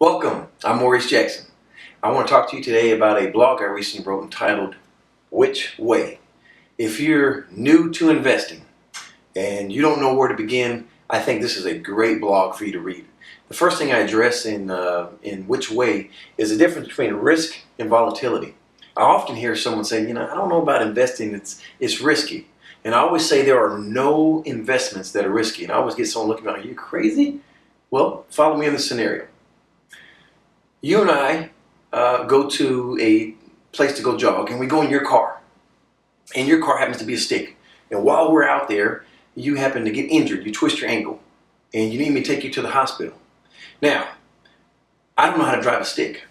Welcome, I'm Maurice Jackson. I want to talk to you today about a blog I recently wrote entitled, Which Way? If you're new to investing and you don't know where to begin, I think this is a great blog for you to read. The first thing I address in Which Way is the difference between risk and volatility. I often hear someone say, I don't know about investing, it's risky. And I always say there are no investments that are risky. And I always get someone looking at me, are you crazy? Well, follow me in this scenario. You and I go to a place to go jog, and we go in your car. And your car happens to be a stick. And while we're out there, you happen to get injured. You twist your ankle. And you need me to take you to the hospital. Now, I don't know how to drive a stick.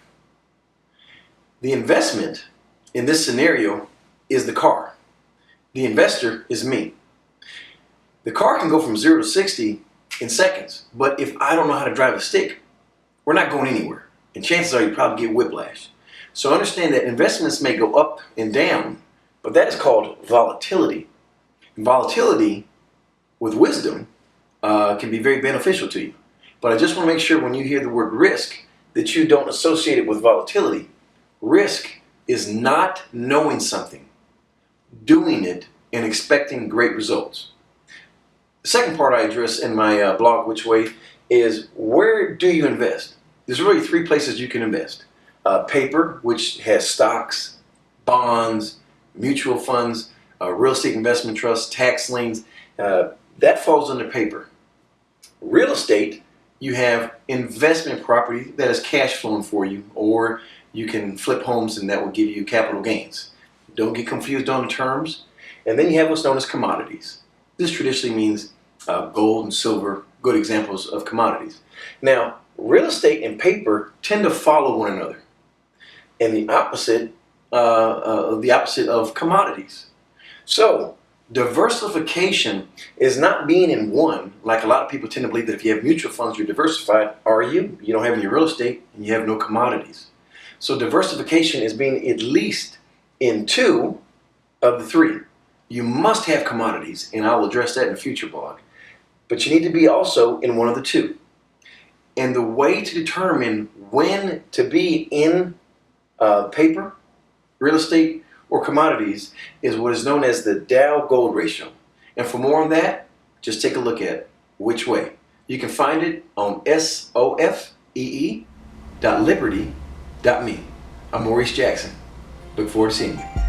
The investment in this scenario is the car. The investor is me. The car can go from 0 to 60 in seconds. But if I don't know how to drive a stick, we're not going anywhere. And chances are you probably get whiplash. So understand that investments may go up and down, but that is called volatility. And volatility, with wisdom, can be very beneficial to you. But I just want to make sure when you hear the word risk that you don't associate it with volatility. Risk is not knowing something, doing it, and expecting great results. The second part I address in my blog, Which Way, is where do you invest? There's really 3 places you can invest. Paper, which has stocks, bonds, mutual funds, real estate investment trusts, tax liens. That falls under paper. Real estate, you have investment property that is cash flowing for you, or you can flip homes and that will give you capital gains. Don't get confused on the terms. And then you have what's known as commodities. This traditionally means gold and silver, good examples of commodities. Now, real estate and paper tend to follow one another, and the opposite of commodities. So, diversification is not being in one, like a lot of people tend to believe that if you have mutual funds, you're diversified. Are you? You don't have any real estate, and you have no commodities. So, diversification is being at least in 2 of the 3. You must have commodities, and I will address that in a future blog. But you need to be also in one of the 2. And the way to determine when to be in paper, real estate, or commodities is what is known as the Dow Gold ratio. And for more on that, just take a look at Which Way. You can find it on sofee.liberty.me. I'm Maurice Jackson. Look forward to seeing you.